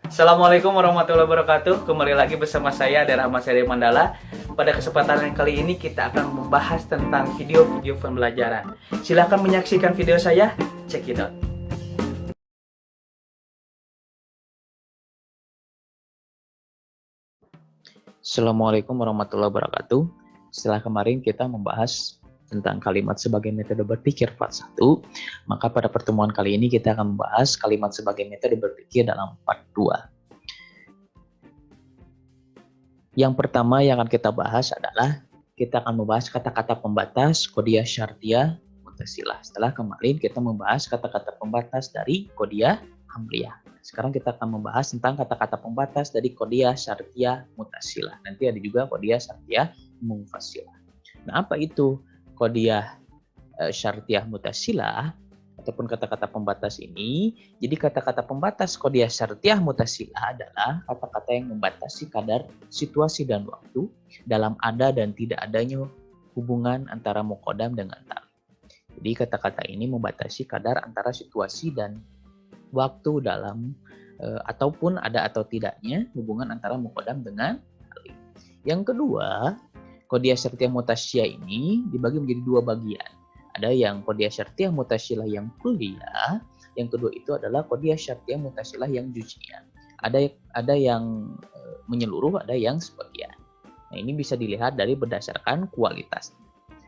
Assalamualaikum warahmatullahi wabarakatuh. Kembali lagi bersama saya Ade Rahmat Seri Mandala. Pada kesempatan yang kali ini kita akan membahas tentang video-video pembelajaran. Silahkan menyaksikan video saya. Check it out. Assalamualaikum warahmatullahi wabarakatuh. Setelah kemarin kita membahas tentang kalimat sebagai metode berpikir part 1, maka pada pertemuan kali ini kita akan membahas kalimat sebagai metode berpikir dalam part 2. Yang pertama yang akan kita bahas adalah kita akan membahas kata-kata pembatas, Qadhiyah, Syartiyah, Mutasilah. Setelah kemarin kita membahas kata-kata pembatas dari Qadhiyah, Hamliyah. Sekarang kita akan membahas tentang kata-kata pembatas dari Qadhiyah, Syartiyah, Mutasilah. Nanti ada juga Qadhiyah, Syartiyah, Munfasilah. Nah, apa itu Qadhiyah, Syartiyah, Mutasilah ataupun kata-kata pembatas ini? Jadi kata-kata pembatas Qadhiyah, Syartiyah, Mutasilah adalah kata-kata yang membatasi kadar situasi dan waktu dalam ada dan tidak adanya hubungan antara muqaddam dengan tali. Jadi kata-kata ini membatasi kadar antara situasi dan waktu dalam ataupun ada atau tidaknya hubungan antara muqaddam dengan tali. Yang kedua, Qadhiyah, Syartiyah, Mutasilah ini dibagi menjadi dua bagian. Ada yang Qadhiyah, Syartiyah, Mutasilah yang kulliyah, yang kedua itu adalah Qadhiyah, Syartiyah, Mutasilah yang juz'iyah. Ada yang menyeluruh, ada yang sebagian. Nah, ini bisa dilihat dari berdasarkan kualitas.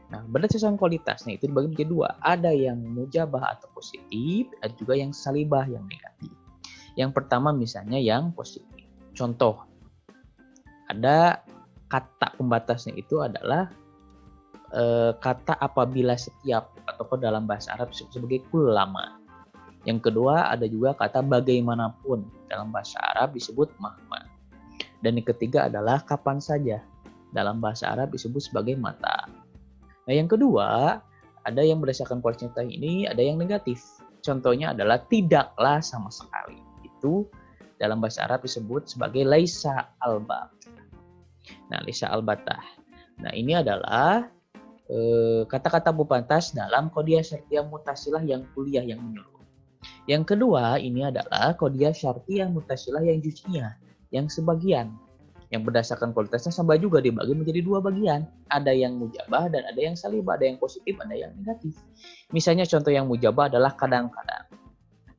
Nah, berdasarkan kualitasnya itu dibagi menjadi dua. Ada yang mujabah atau positif, ada juga yang salibah yang negatif. Yang pertama misalnya yang positif. Contoh, ada kata pembatasnya itu adalah kata apabila setiap atau dalam bahasa Arab disebut sebagai kullama. Yang kedua ada juga kata bagaimanapun, dalam bahasa Arab disebut mahma. Dan yang ketiga adalah kapan saja, dalam bahasa Arab disebut sebagai mata. Nah, yang kedua ada yang berdasarkan kualitas ini ada yang negatif. Contohnya adalah tidaklah sama sekali. Itu dalam bahasa Arab disebut sebagai laisa alba. Nah, laisa albatah. Nah, ini adalah kata-kata pembatas dalam Qadhiyah, Syartiyah, Mutasilah yang kulliyah yang menyeluruh. Yang kedua ini adalah Qadhiyah, Syartiyah, Mutasilah yang juz'iyah, yang sebagian. Yang berdasarkan kualitasnya sama juga dibagi menjadi dua bagian. Ada yang mujabah dan ada yang salibah, ada yang positif, ada yang negatif. Misalnya contoh yang mujabah adalah kadang-kadang.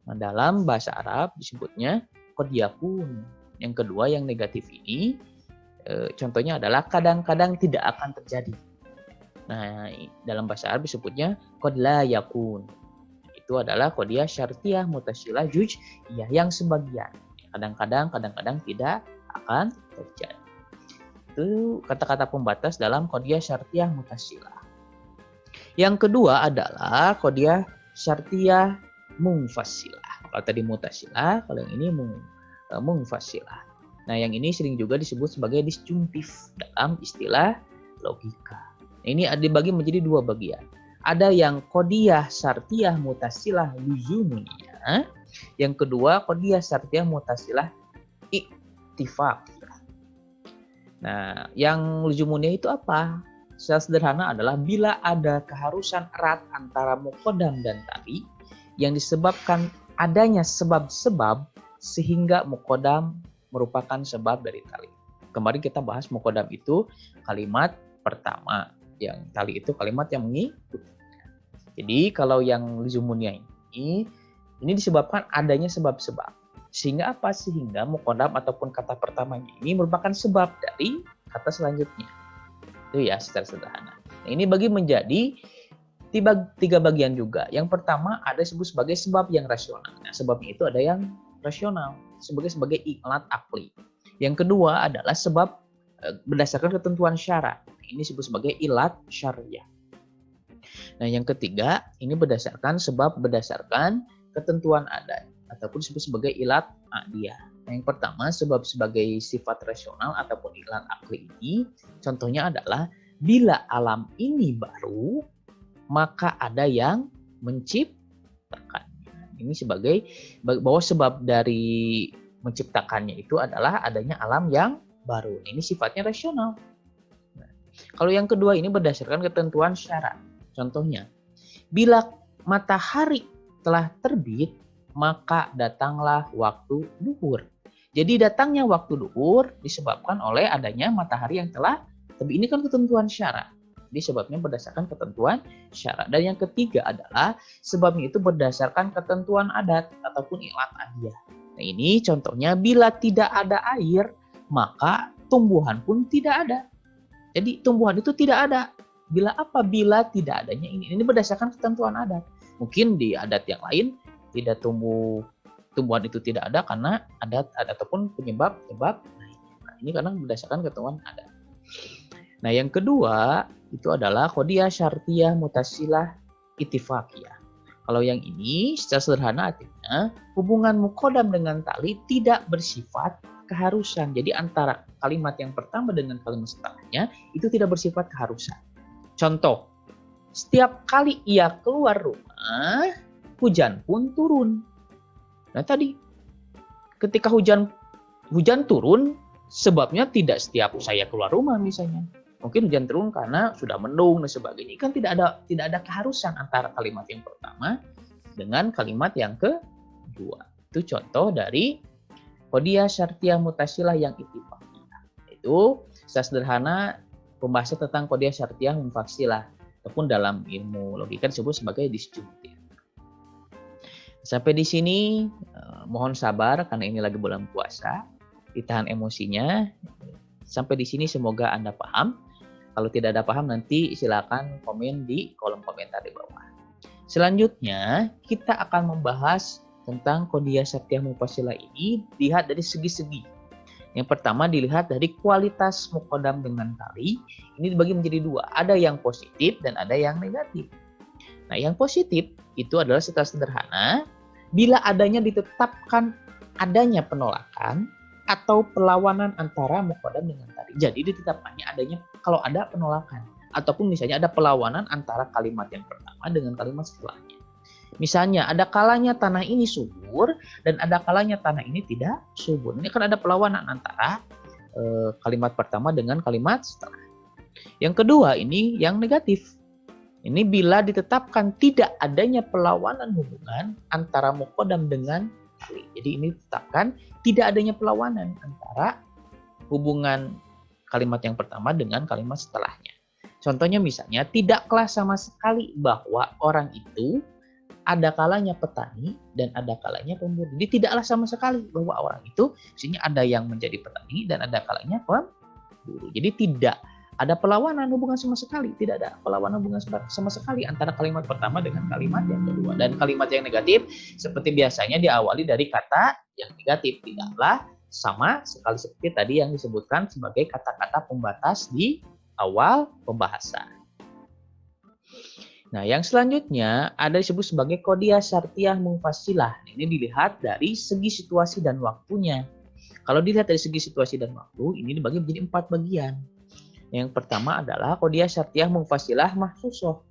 Nah, dalam bahasa Arab disebutnya qad yakun. Yang kedua yang negatif ini contohnya adalah kadang-kadang tidak akan terjadi. Nah, dalam bahasa Arab disebutnya qad la yakun. Itu adalah Qadhiyah, Syartiyah, Mutasilah, juz'iyah yang sebagian. Kadang-kadang tidak akan terjadi. Itu kata-kata pembatas dalam Qadhiyah, Syartiyah, Mutasilah. Yang kedua adalah Qadhiyah, Syartiyah, Munfasilah. Kalau tadi Mutasilah, kalau yang ini Munfasilah. Nah, yang ini sering juga disebut sebagai disjuntif dalam istilah logika. Nah, ini dibagi menjadi dua bagian. Ada yang Qadhiyah, Syartiyah, Mutasilah, luzumuniyah. Yang kedua Qadhiyah, Syartiyah, Mutasilah, iktifaq. Nah, yang luzumuniyah itu apa? Secara sederhana adalah bila ada keharusan erat antara muqaddam dan tali yang disebabkan adanya sebab-sebab sehingga muqaddam merupakan sebab dari tali. Kemarin kita bahas muqaddam itu kalimat pertama, yang tali itu kalimat yang mengikuti. Jadi kalau yang luzumuniyah ini disebabkan adanya sebab-sebab. Sehingga apa? Sehingga muqaddam ataupun kata pertamanya ini merupakan sebab dari kata selanjutnya. Itu ya secara sederhana. Nah, ini bagi menjadi tiga bagian juga. Yang pertama ada disebut sebagai sebab yang rasional. Nah, sebabnya itu ada yang rasional sebagai ilat akli. Yang kedua adalah sebab berdasarkan ketentuan syarak. Ini disebut sebagai ilat syariah. Nah, yang ketiga ini berdasarkan ketentuan adat ataupun disebut sebagai ilat adiyah. Nah, yang pertama sebab sebagai sifat rasional ataupun ilat akli ini contohnya adalah bila alam ini baru maka ada yang menciptakannya. Ini sebagai bahwa sebab dari menciptakannya itu adalah adanya alam yang baru. Ini sifatnya rasional. Nah, kalau yang kedua ini berdasarkan ketentuan syarak. Contohnya, bila matahari telah terbit, maka datanglah waktu duhur. Jadi datangnya waktu duhur disebabkan oleh adanya matahari yang telah terbit. Ini kan ketentuan syara. Jadi sebabnya berdasarkan ketentuan syara. Dan yang ketiga adalah sebabnya itu berdasarkan ketentuan adat ataupun ilat adiyah. Nah ini contohnya bila tidak ada air maka tumbuhan pun tidak ada. Jadi tumbuhan itu tidak ada. Bila tidak adanya ini berdasarkan ketentuan adat. Mungkin di adat yang lain tidak tumbuhan itu tidak ada karena adat ataupun penyebab. Nah, ini karena berdasarkan ketentuan adat. Nah, yang kedua itu adalah qadiyah syartiyah mutasilah ittifaqiyah. Kalau yang ini secara sederhana artinya hubungan muqaddam dengan tali tidak bersifat keharusan. Jadi antara kalimat yang pertama dengan kalimat setelahnya itu tidak bersifat keharusan. Contoh, setiap kali ia keluar rumah, hujan pun turun. Nah tadi ketika hujan turun, sebabnya tidak setiap saya keluar rumah misalnya. Mungkin hujan turun karena sudah mendung dan sebagainya. Kan tidak ada keharusan antara kalimat yang pertama dengan kalimat yang kedua. Itu contoh dari qadiyah syartiyah mutasilah yang ittifaqiyah. Itu secara sederhana pembahasan tentang qadiyah syartiyah munfasilah ataupun dalam ilmu logika disebut sebagai disjuntif. Sampai di sini mohon sabar karena ini lagi bulan puasa. Ditahan emosinya. Sampai di sini semoga Anda paham. Kalau tidak ada paham nanti silakan komen di kolom komentar di bawah. Selanjutnya kita akan membahas tentang qadiyah syartiyah munfasilah ini dilihat dari segi-segi. Yang pertama dilihat dari kualitas muqaddam dengan tali. Ini dibagi menjadi dua. Ada yang positif dan ada yang negatif. Nah yang positif itu adalah secara sederhana bila adanya ditetapkan adanya penolakan atau perlawanan antara muqaddam dengan tali. Jadi ditetapkannya adanya kalau ada penolakan ataupun misalnya ada perlawanan antara kalimat yang pertama dengan kalimat setelahnya. Misalnya ada kalanya tanah ini subur dan ada kalanya tanah ini tidak subur. Ini kan ada perlawanan antara kalimat pertama dengan kalimat setelah. Yang kedua ini yang negatif. Ini bila ditetapkan tidak adanya perlawanan hubungan antara muqaddam dengan tali. Jadi ini ditetapkan tidak adanya perlawanan antara hubungan kalimat yang pertama dengan kalimat setelahnya. Contohnya misalnya tidaklah sama sekali bahwa orang itu ada kalanya petani dan ada kalanya pemburu. Jadi tidaklah sama sekali bahwa orang itu maksudnya ada yang menjadi petani dan ada kalanya pemburu. Jadi tidak ada perlawanan hubungan sama sekali, tidak ada perlawanan hubungan sama sekali antara kalimat pertama dengan kalimat yang kedua. Dan kalimat yang negatif seperti biasanya diawali dari kata yang negatif, tidaklah sama sekali seperti tadi yang disebutkan sebagai kata-kata pembatas di awal pembahasan. Nah, yang selanjutnya ada disebut sebagai qadiyah syartiyah munfasilah. Ini dilihat dari segi situasi dan waktunya. Kalau dilihat dari segi situasi dan waktu, ini dibagi menjadi 4 bagian. Yang pertama adalah qadiyah syartiyah munfasilah mahsusoh.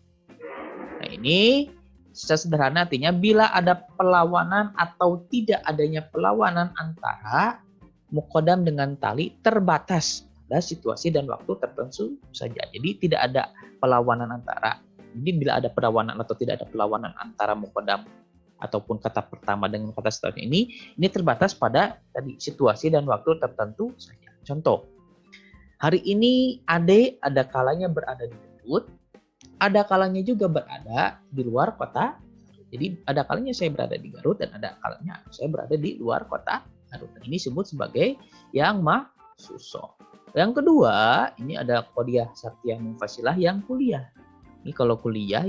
Nah, ini secara sederhana artinya bila ada perlawanan atau tidak adanya perlawanan antara muqaddam dengan tali terbatas pada situasi dan waktu tertentu saja. Jadi tidak ada perlawanan antara. Jadi bila ada perlawanan atau tidak ada perlawanan antara muqaddam ataupun kata pertama dengan kata setelahnya ini terbatas pada tadi situasi dan waktu tertentu saja. Contoh, hari ini Ade ada kalanya berada di Garut, ada kalanya juga berada di luar kota. Jadi ada kalanya saya berada di Garut dan ada kalanya saya berada di luar kota Garut. Ini disebut sebagai yang mahsusoh. Yang kedua, ini ada qadiyah syartiyah munfasilah yang kuliah. Ini kalau kuliah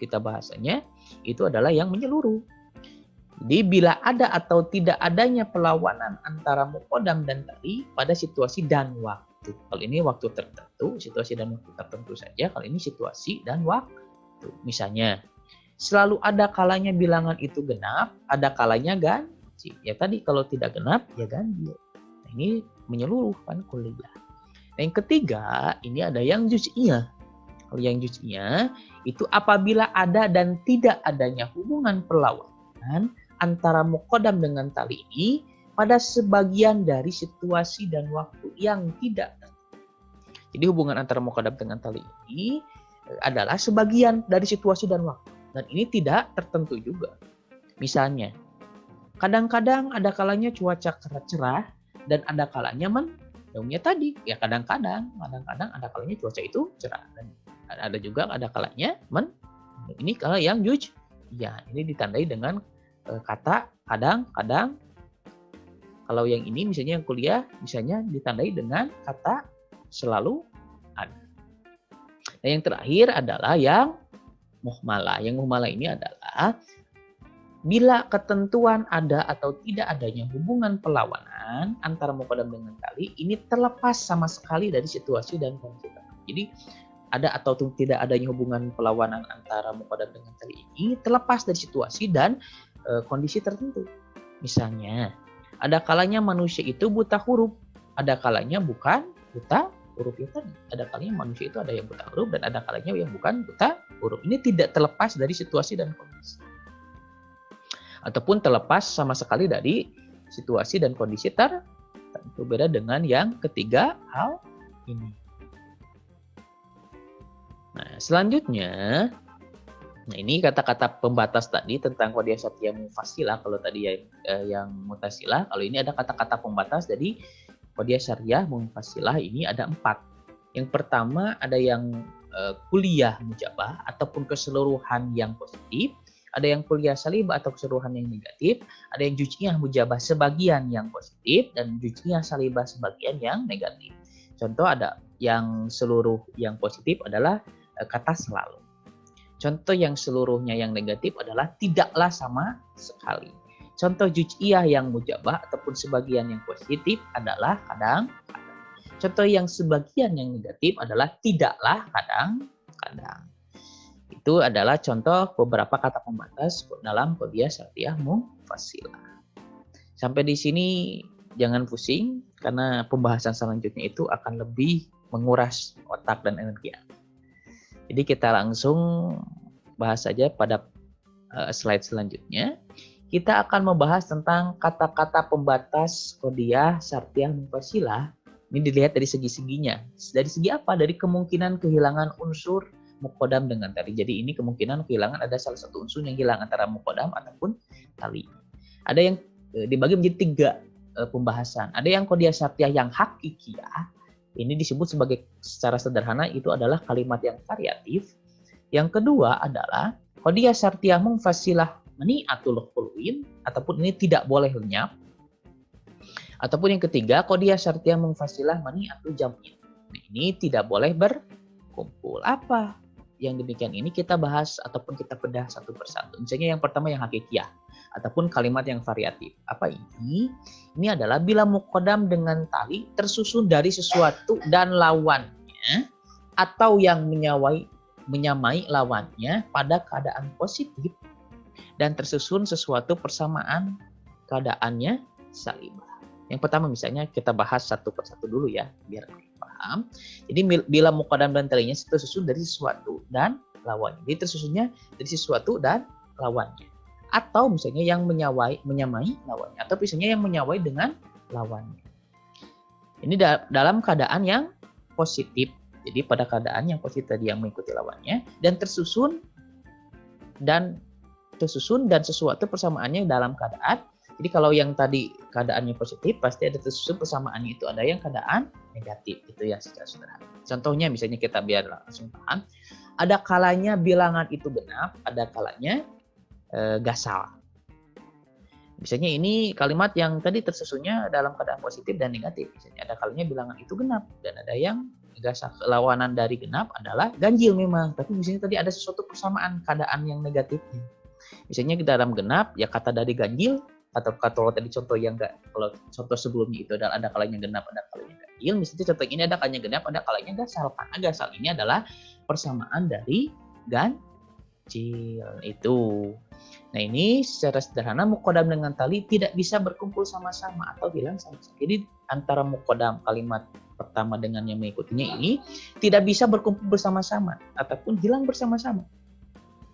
kita bahasanya itu adalah yang menyeluruh. Jadi bila ada atau tidak adanya perlawanan antara muqaddam dan tali pada situasi dan waktu. Kalau ini waktu tertentu, situasi dan waktu tertentu saja. Kalau ini situasi dan waktu. Misalnya, selalu ada kalanya bilangan itu genap, ada kalanya ganjil. Ya tadi kalau tidak genap, ya ganjil. Nah, ini menyeluruh kan kuliah. Nah, yang ketiga, ini ada yang juz'iyah. Kalau yang juz'iyah itu apabila ada dan tidak adanya hubungan perlawanan antara muqaddam dengan tali ini pada sebagian dari situasi dan waktu yang tidak tertentu. Jadi hubungan antara muqaddam dengan tali ini adalah sebagian dari situasi dan waktu. Dan ini tidak tertentu juga. Misalnya, Kadang-kadang ada kalanya cuaca cerah dan ada kalanya mendungnya tadi. Ya kadang-kadang ada kalanya cuaca itu cerah dan ada juga ada kalanya mendung. Ini kalau yang ya ini ditandai dengan kata kadang-kadang. Kalau yang ini misalnya yang kuliah misalnya ditandai dengan kata selalu ada. Nah, yang terakhir adalah yang muhmalah. Yang muhmalah ini adalah bila ketentuan ada atau tidak adanya hubungan perlawanan antara muqaddam dengan tali ini terlepas sama sekali dari situasi dan kondisi. Jadi ada atau tidak adanya hubungan perlawanan antara muqaddam dengan tali ini terlepas dari situasi dan kondisi tertentu. Misalnya, ada kalanya manusia itu buta huruf, ada kalanya bukan buta huruf itu tadi. Ada kalanya manusia itu ada yang buta huruf dan ada kalanya yang bukan buta huruf. Ini tidak terlepas dari situasi dan kondisi. Ataupun terlepas sama sekali dari situasi dan kondisi tertentu. Beda dengan yang ketiga hal ini. Nah, selanjutnya, nah ini kata-kata pembatas tadi tentang qadhiyah syartiyah munfasilah. Kalau tadi yang mutasilah, kalau ini ada kata-kata pembatas. Jadi qadhiyah syartiyah munfasilah ini ada 4. Yang pertama ada yang kuliah mujabah ataupun keseluruhan yang positif. Ada yang kuliah salibah atau keseluruhan yang negatif. Ada yang juz'iyah mujabah sebagian yang positif dan juz'iyah salibah sebagian yang negatif. Contoh ada yang seluruh yang positif adalah kata selalu. Contoh yang seluruhnya yang negatif adalah tidaklah sama sekali. Contoh juz'iyah yang mujabah ataupun sebagian yang positif adalah kadang-kadang. Contoh yang sebagian yang negatif adalah tidaklah kadang-kadang. Itu adalah contoh beberapa kata pembatas dalam qadhiyah syartiyah munfasilah. Sampai di sini jangan pusing karena pembahasan selanjutnya itu akan lebih menguras otak dan energi. Jadi kita langsung bahas saja pada slide selanjutnya. Kita akan membahas tentang kata-kata pembatas qadhiyah syartiyah munfasilah. Ini dilihat dari segi-seginya. Dari segi apa? Dari kemungkinan kehilangan unsur muqaddam dengan tali. Jadi ini kemungkinan kehilangan ada salah satu unsur yang hilang antara muqaddam ataupun tali. Ada yang dibagi menjadi 3 pembahasan. Ada yang qadhiyah syartiyah yang hakikiyah. Ini disebut sebagai secara sederhana itu adalah kalimat yang variatif. Yang kedua adalah qadhiyah syartiyah munfasilah mani'atul khulwin ataupun ini tidak boleh lenyap. Ataupun yang ketiga qadhiyah syartiyah munfasilah mani'atul jam'in. Nah, ini tidak boleh berkumpul. Apa? Yang demikian ini kita bahas ataupun kita bedah satu persatu. Misalnya yang pertama yang hakikiyah ataupun kalimat yang variatif. Apa ini? Ini adalah bila muqaddam dengan tali tersusun dari sesuatu dan lawannya atau yang menyamai lawannya pada keadaan positif dan tersusun sesuatu persamaan keadaannya salibah. Yang pertama misalnya kita bahas satu persatu dulu ya biar paham. Jadi bila muqaddam dan talinya tersusun dari sesuatu dan lawannya. Jadi tersusunnya dari sesuatu dan lawannya. Atau misalnya yang menyamai lawannya. Atau misalnya yang menyawai dengan lawannya. Ini dalam keadaan yang positif. Jadi pada keadaan yang positif tadi yang mengikuti lawannya. Dan tersusun dan sesuatu persamaannya dalam keadaan. Jadi kalau yang tadi keadaannya positif pasti ada tersusun persamaannya itu ada yang keadaan negatif. Itu ya secara sederhana. Contohnya misalnya kita biar langsung paham. Ada kalanya bilangan itu genap. Ada kalanya gasal. Misalnya ini kalimat yang tadi tersusunnya dalam keadaan positif dan negatif. Misalnya ada kalanya bilangan itu genap dan ada yang gasal. Lawanan dari genap adalah ganjil memang, tapi misalnya tadi ada sesuatu persamaan keadaan yang negatifnya. Misalnya di dalam genap ya kata dari ganjil atau kalau tadi contoh yang kalau contoh sebelumnya itu adalah ada kalanya genap ada kalanya ganjil. Misalnya contoh ini ada kalanya genap ada kalanya gasal. Karena gasal ini adalah persamaan dari ganjil itu. Nah ini secara sederhana muqaddam dengan tali tidak bisa berkumpul sama-sama atau hilang sama-sama. Jadi antara muqaddam kalimat pertama dengan yang mengikutinya ini tidak bisa berkumpul bersama-sama ataupun hilang bersama-sama.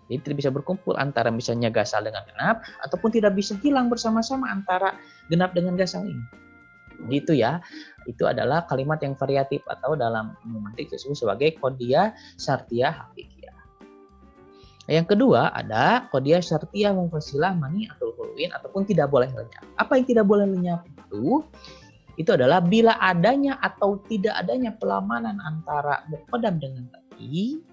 Jadi tidak bisa berkumpul antara misalnya gasal dengan genap ataupun tidak bisa hilang bersama-sama antara genap dengan gasal ini. Gitu ya. Itu adalah kalimat yang variatif atau dalam ilmu mantik disebut sebagai qadhiyah syartiyah hakikiyah. Yang kedua ada qadiyah syartiyah munfasilah mani atau hulwin ataupun tidak boleh lenyap. Apa yang tidak boleh lenyap itu adalah bila adanya atau tidak adanya pelamanan antara muqaddam dengan tali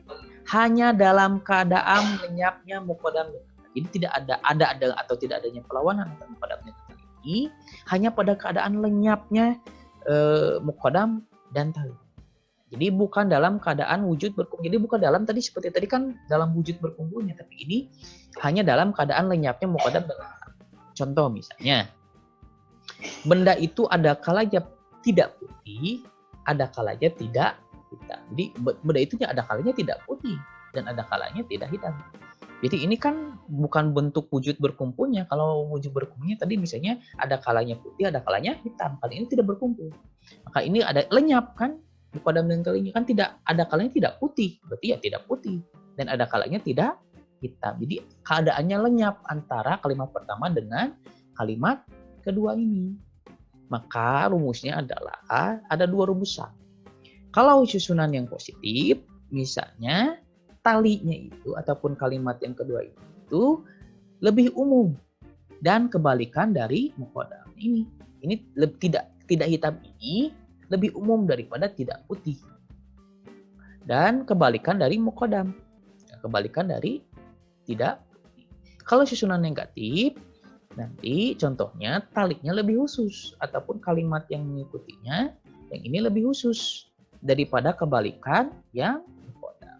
hanya dalam keadaan lenyapnya muqaddam dengan tali. Jadi tidak ada atau tidak adanya perlawanan antara muqaddam dengan tali hanya pada keadaan lenyapnya muqaddam dan tali. Jadi bukan dalam keadaan wujud berkumpul. Jadi bukan dalam tadi seperti tadi kan dalam wujud berkumpulnya, tapi ini hanya dalam keadaan lenyapnya muqaddam dengan tali. Contoh misalnya, benda itu ada kalanya tidak putih, ada kalanya tidak hitam. Jadi benda itu ada kalanya tidak putih dan ada kalanya tidak hitam. Jadi ini kan bukan bentuk wujud berkumpulnya. Kalau wujud berkumpulnya tadi misalnya ada kalanya putih, ada kalanya hitam. Kali ini tidak berkumpul. Maka ini ada lenyap kan? Muqaddam dan talinya kan tidak ada kalanya tidak putih, berarti ya tidak putih. Dan ada kalanya tidak hitam. Jadi keadaannya lenyap antara kalimat pertama dengan kalimat kedua ini. Maka rumusnya adalah ada dua rumusan. Kalau susunan yang positif, misalnya talinya itu ataupun kalimat yang kedua itu lebih umum dan kebalikan dari muqaddam ini. Ini tidak hitam ini lebih umum daripada tidak putih. Dan kebalikan dari muqaddam. Kebalikan dari tidak putih. Kalau susunan negatif, nanti contohnya taliknya lebih khusus ataupun kalimat yang mengikutinya yang ini lebih khusus daripada kebalikan yang muqaddam.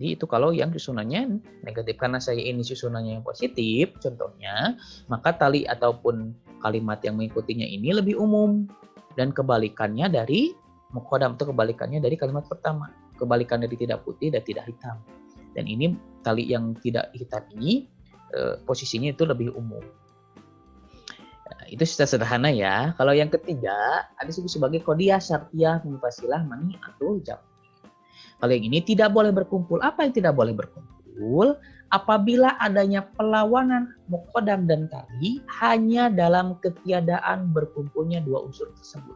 Jadi itu kalau yang susunannya negatif. Karena saya ini susunannya yang positif, contohnya, maka tali ataupun kalimat yang mengikutinya ini lebih umum dan kebalikannya dari muqaddam itu kebalikannya dari kalimat pertama. Kebalikan dari tidak putih dan tidak hitam. Dan ini tali yang tidak hitam ini posisinya itu lebih umum. Nah, itu sederhana ya. Kalau yang ketiga ada disebut sebagai qadiyah syartiyah munfasilah mani atau jam. Kalau yang ini tidak boleh berkumpul. Apa yang tidak boleh berkumpul? Apabila adanya perlawanan muqaddam dan tali hanya dalam ketiadaan berkumpulnya dua unsur tersebut.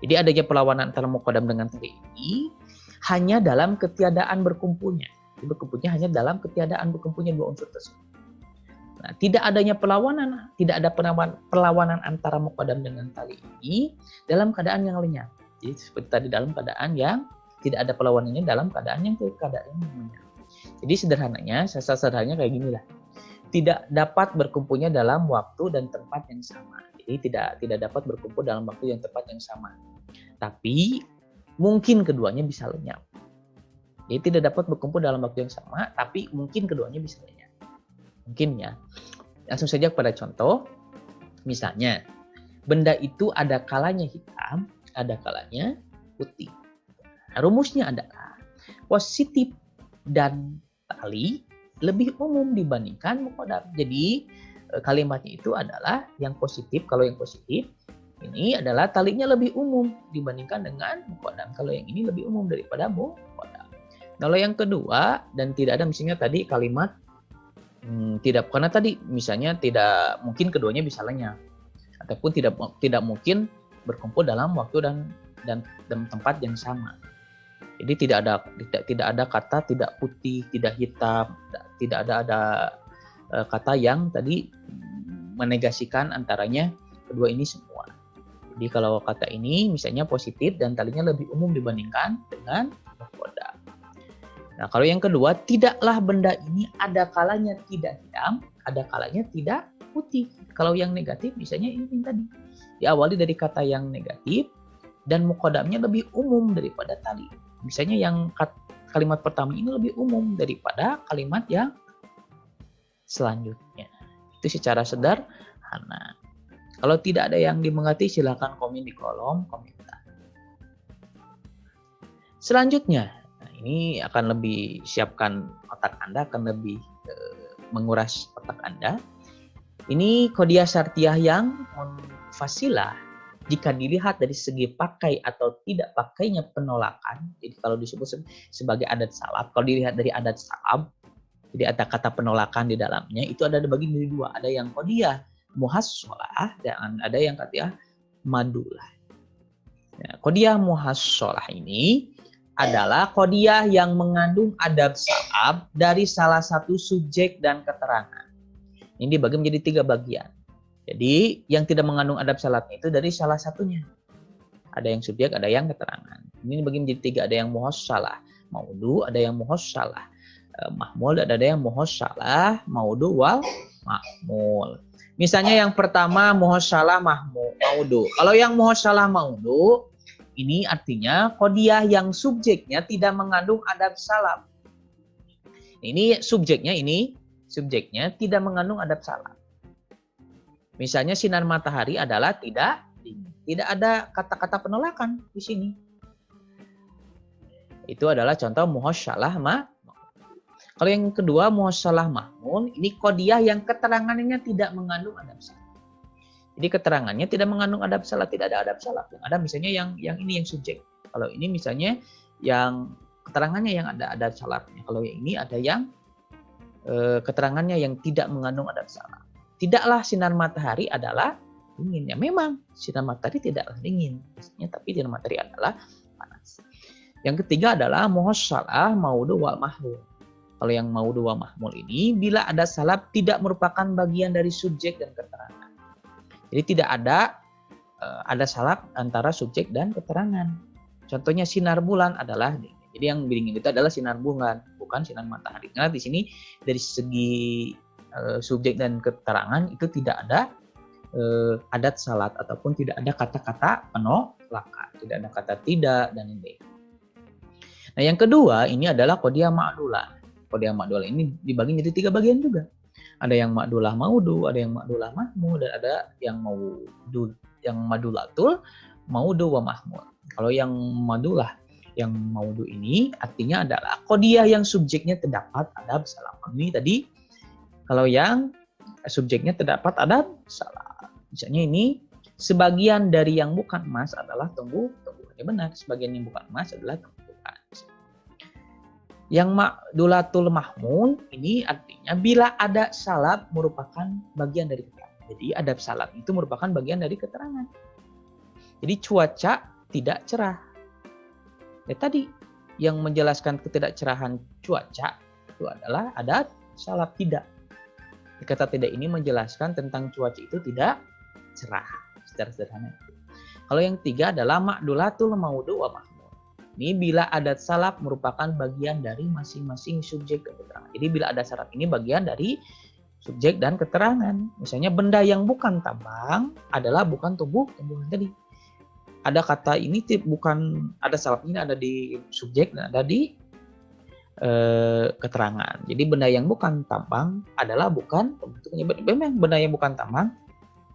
Jadi adanya perlawanan antara muqaddam dengan tali ini hanya dalam ketiadaan berkumpulnya. Berkumpulnya hanya dalam ketiadaan berkumpulnya dua unsur tersebut. Nah, tidak adanya perlawanan, tidak ada perlawanan antara muqaddam dengan tali ini dalam keadaan yang lenyap. Jadi seperti tadi dalam keadaan yang tidak ada perlawanannya dalam keadaan yang lenyap. Jadi sederhananya kayak gini lah. Tidak dapat berkumpulnya dalam waktu dan tempat yang sama. Jadi tidak dapat berkumpul dalam waktu yang tempat yang sama. Tapi mungkin keduanya bisa lenyap. Jadi tidak dapat berkumpul dalam waktu yang sama, tapi mungkin keduanya bisa lenyap. Mungkin ya. Langsung saja pada contoh. Misalnya, benda itu ada kalanya hitam, ada kalanya putih. Nah, rumusnya adalah positif dan tali lebih umum dibandingkan muqaddam. Jadi kalimatnya itu adalah yang positif. Kalau yang positif ini adalah talinya lebih umum dibandingkan dengan muqaddam. Kalau yang ini lebih umum daripada muqaddam. Kalau yang kedua dan tidak ada misalnya tadi kalimat tidak, karena tadi misalnya tidak mungkin keduanya bisa lenyap ataupun tidak mungkin berkumpul dalam waktu dan tempat yang sama. Jadi tidak ada kata tidak putih, tidak hitam, tidak ada kata yang tadi menegasikan antaranya kedua ini semua. Jadi kalau kata ini misalnya positif dan talinya lebih umum dibandingkan dengan muqaddam. Nah, kalau yang kedua, tidaklah benda ini ada kalanya tidak hitam, ada kalanya tidak putih. Kalau yang negatif misalnya ini tadi diawali dari kata yang negatif dan muqaddamnya lebih umum daripada tali. Misalnya yang kalimat pertama ini lebih umum daripada kalimat yang selanjutnya. Itu secara sederhana. Kalau tidak ada yang dimengerti silakan komen di kolom komentar. Selanjutnya, ini akan lebih siapkan otak Anda, akan lebih menguras otak Anda. Ini qadiyah syartiyah yang munfasilah jika dilihat dari segi pakai atau tidak pakainya penolakan. Jadi kalau disebut sebagai adat salaf, kalau dilihat dari adat salaf, jadi ada kata penolakan di dalamnya, itu ada dibagi menjadi dua. Ada yang qadiyah muhassalah dan ada yang qadiyah madulah. Nah, qadiyah muhassalah ini adalah kodiah yang mengandung adab salab dari salah satu subjek dan keterangan. Ini dibagi menjadi 3 bagian. Jadi yang tidak mengandung adab salabnya itu dari salah satunya. Ada yang subjek, ada yang keterangan. Ini dibagi menjadi 3, ada yang muhassalah, maudu, ada yang muhassalah mahmul, ada yang muhassalah maudu wal mahmul. Misalnya yang pertama muhassalah maudu. Kalau yang muhassalah maudu ini artinya kodiah yang subjeknya tidak mengandung adab salab. Ini subjeknya tidak mengandung adab salab. Misalnya sinar matahari adalah tidak dingin. Tidak ada kata-kata penolakan di sini. Itu adalah contoh muhassalah mahmul. Kalau yang kedua muhassalah mahmul, ini kodiah yang keterangannya tidak mengandung adab salab. Jadi keterangannya tidak mengandung adab salab, tidak ada adab salab. Yang ada misalnya yang ini yang subjek. Kalau ini misalnya yang keterangannya yang ada adab salabnya. Kalau yang ini ada yang keterangannya yang tidak mengandung adab salab. Tidaklah sinar matahari adalah dingin. Ya memang sinar matahari tidaklah dingin, tapi sinar matahari adalah panas. Yang ketiga adalah muhassalah maudu wal mahmul. Kalau yang maudu wal mahmul ini bila ada salab tidak merupakan bagian dari subjek dan keterangan. Jadi tidak ada salab antara subjek dan keterangan. Contohnya sinar bulan adalah dingin. Jadi yang dingin itu adalah sinar bulan, bukan sinar matahari. Karena di sini dari segi subjek dan keterangan itu tidak ada adat salat ataupun tidak ada kata-kata penolakan, tidak ada kata tidak dan ini. Nah yang kedua ini adalah kodiah ma'dulah. Kodiah ma'dulah ini dibagi menjadi 3 bagian juga. Ada yang ma'dulah maudu, ada yang ma'dulah mahmul, dan ada yang madulatul maudu wa mahmul. Kalau yang madulah, yang maudu ini artinya adalah kodiah yang subjeknya terdapat adab salam. Ini tadi kalau yang subjeknya terdapat adab salam. Misalnya ini sebagian dari yang bukan emas adalah tumbuh-tumbuhan. Ya benar, sebagian yang bukan emas adalah tumbuhan. Yang ma'dulatul mahmul ini artinya bila ada salab merupakan bagian dari keterangan. Jadi adab salab itu merupakan bagian dari keterangan. Jadi cuaca tidak cerah. Ya tadi yang menjelaskan ketidakcerahan cuaca itu adalah adab salab tidak. Kata tidak ini menjelaskan tentang cuaca itu tidak cerah secara sederhana. Kalau yang 3 adalah ma'dulatul maudu wa mahmul. Ini bila adat salab merupakan bagian dari masing-masing subjek dan keterangan. Jadi bila ada salab ini bagian dari subjek dan keterangan. Misalnya benda yang bukan tambang adalah bukan tumbuh-tumbuhan tadi. Ada kata ini bukan ada salab ini ada di subjek dan ada di keterangan. Jadi benda yang bukan tambang adalah bukan tumbuh-tumbuhan. Memang benda yang bukan tambang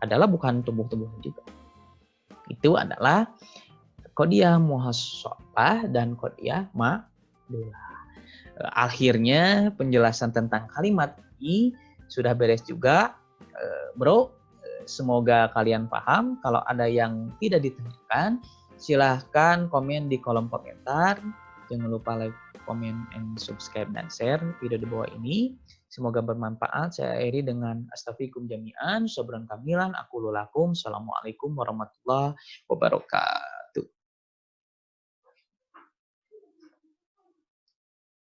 adalah bukan tumbuh-tumbuhan juga. Itu adalah kodiah muhassalah dan kodiah ma'dulah. Akhirnya penjelasan tentang kalimat ini sudah beres juga, bro. Semoga kalian paham. Kalau ada yang tidak ditanyakan, silahkan komen di kolom komentar. Jangan lupa like, komen, and subscribe dan share video di bawah ini. Semoga bermanfaat. Saya akhiri dengan astaghfirukum jami'an, sabran kamilan, aku lulakum. Assalamualaikum warahmatullahi wabarakatuh.